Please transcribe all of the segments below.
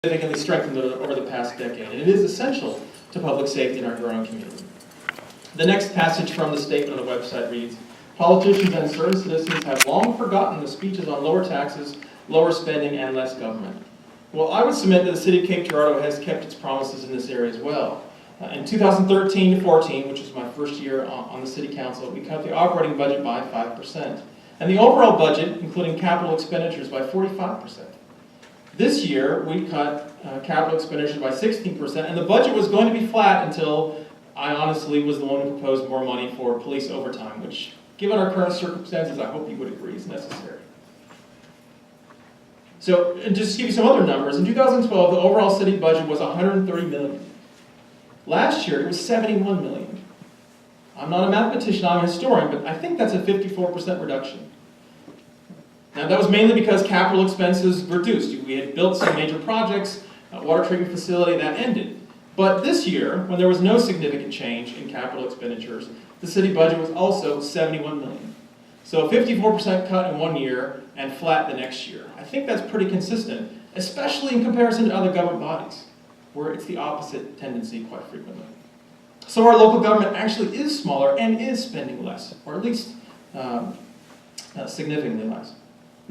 significantly strengthened over the past decade, and it is essential to public safety in our growing community. The next passage from the statement on the website reads, "Politicians and certain citizens have long forgotten the speeches on lower taxes, lower spending, and less government." Well, I would submit that the City of Cape Girardeau has kept its promises in this area as well. In 2013-14, which was my first year on the City Council, we cut the operating budget by 5%, and the overall budget, including capital expenditures, by 45%. This year, we cut capital expenditures by 16%, and the budget was going to be flat until I honestly was the one who proposed more money for police overtime, which, given our current circumstances, I hope you would agree is necessary. So, and just to give you some other numbers, in 2012, the overall city budget was $130 million. Last year, it was $71 million. I'm not a mathematician, I'm a historian, but I think that's a 54% reduction. Now, that was mainly because capital expenses reduced. We had built some major projects, a water treatment facility, that ended. But this year, when there was no significant change in capital expenditures, the city budget was also $71 million. So a 54% cut in one year and flat the next year. I think that's pretty consistent, especially in comparison to other government bodies, where it's the opposite tendency quite frequently. So our local government actually is smaller and is spending less, or at least significantly less.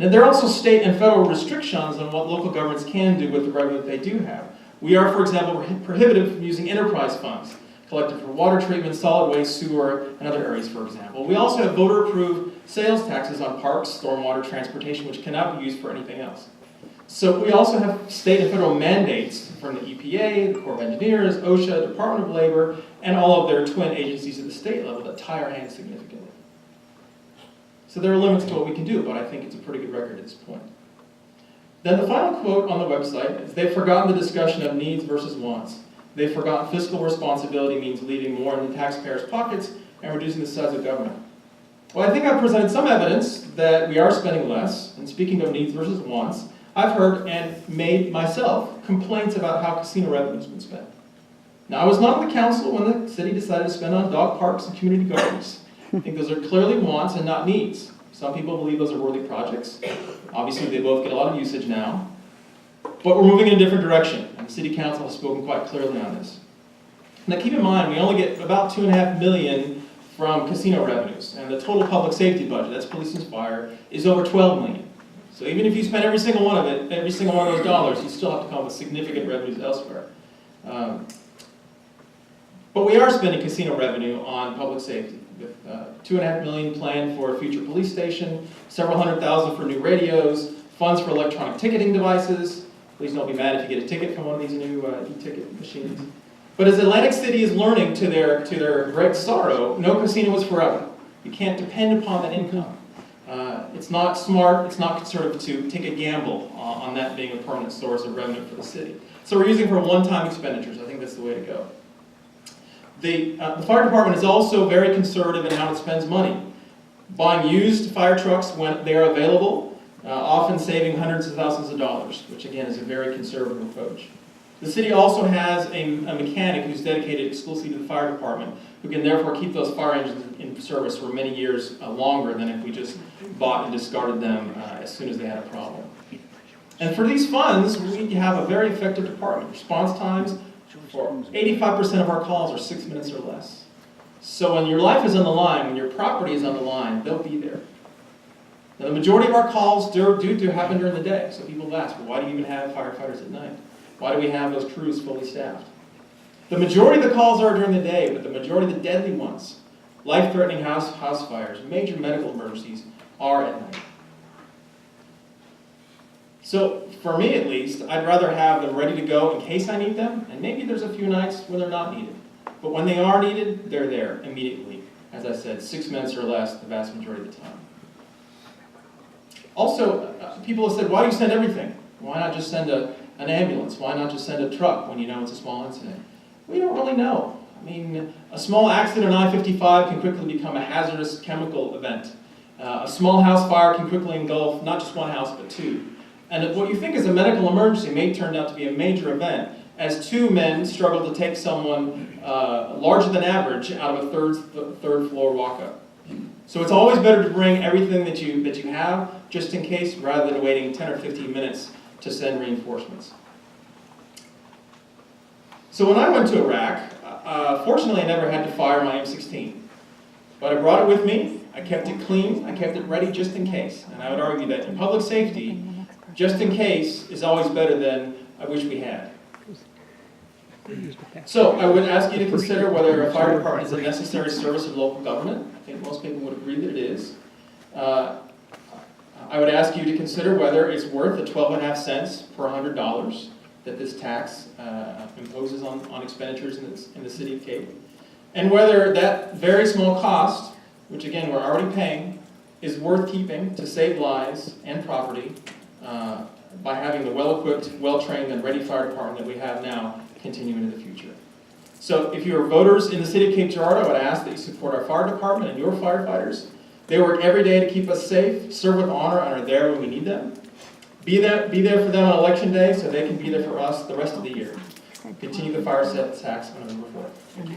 Now, there are also state and federal restrictions on what local governments can do with the revenue that they do have. We are, for example, prohibited from using enterprise funds collected for water treatment, solid waste, sewer, and other areas, for example. We also have voter-approved sales taxes on parks, stormwater, transportation, which cannot be used for anything else. So we also have state and federal mandates from the EPA, the Corps of Engineers, OSHA, Department of Labor, and all of their twin agencies at the state level that tie our hands significantly. So there are limits to what we can do, but I think it's a pretty good record at this point. Then the final quote on the website is, "They've forgotten the discussion of needs versus wants. They've forgotten fiscal responsibility means leaving more in the taxpayers' pockets and reducing the size of government." Well, I think I've presented some evidence that we are spending less, and speaking of needs versus wants, I've heard and made myself complaints about how casino revenue has been spent. Now, I was not on the council when the city decided to spend on dog parks and community gardens. I think those are clearly wants and not needs. Some people believe those are worthy projects. Obviously, they both get a lot of usage now. But we're moving in a different direction, and the City Council has spoken quite clearly on this. Now, keep in mind, we only get about $2.5 million from casino revenues, and the total public safety budget, that's police and fire, is over $12 million. So even if you spend every single one of those dollars, you still have to come up with significant revenues elsewhere. But we are spending casino revenue on public safety, with $2.5 million planned for a future police station, several $100,000 for new radios, funds for electronic ticketing devices. Please don't be mad if you get a ticket from one of these new e-ticket machines. But as Atlantic City is learning to their great sorrow, no casino is forever. You can't depend upon that income. It's not smart, it's not conservative to take a gamble on that being a permanent source of revenue for the city. So we're using for one-time expenditures. I think that's the way to go. The fire department is also very conservative in how it spends money, buying used fire trucks when they are available, often saving hundreds of thousands of dollars, which again is a very conservative approach. The city also has a mechanic who's dedicated exclusively to the fire department, who can therefore keep those fire engines in service for many years longer than if we just bought and discarded them as soon as they had a problem. And for these funds, we have a very effective department. Response times for 85% of our calls are 6 minutes or less. So when your life is on the line, when your property is on the line, they'll be there. Now, the majority of our calls do happen during the day. So people have asked, well, why do you even have firefighters at night? Why do we have those crews fully staffed? The majority of the calls are during the day, but the majority of the deadly ones, life-threatening house fires, major medical emergencies, are at night. So, for me at least, I'd rather have them ready to go in case I need them, and maybe there's a few nights when they're not needed. But when they are needed, they're there immediately. As I said, 6 minutes or less the vast majority of the time. Also, people have said, why do you send everything? Why not just send an ambulance? Why not just send a truck when you know it's a small incident? We don't really know. I mean, a small accident on I-55 can quickly become a hazardous chemical event. A small house fire can quickly engulf not just one house, but two. And what you think is a medical emergency may turn out to be a major event, as two men struggle to take someone larger than average out of a third floor walk-up. So it's always better to bring everything that you have, just in case, rather than waiting 10 or 15 minutes to send reinforcements. So when I went to Iraq, fortunately I never had to fire my M16. But I brought it with me, I kept it clean, I kept it ready just in case. And I would argue that in public safety, just in case is always better than I wish we had. So I would ask you to consider whether a fire department is a necessary service of local government. I think most people would agree that it is. I would ask you to consider whether it's worth the 12.5 cents per $100 that this tax imposes on expenditures in the city of Cape. And whether that very small cost, which again we're already paying, is worth keeping to save lives and property by having the well-equipped, well-trained, and ready fire department that we have now continue into the future. So if you are voters in the city of Cape Girardeau, I would ask that you support our fire department and your firefighters. They work every day to keep us safe, serve with honor, and are there when we need them. Be there for them on election day so they can be there for us the rest of the year. Continue the fire tax on November 4th. Thank you.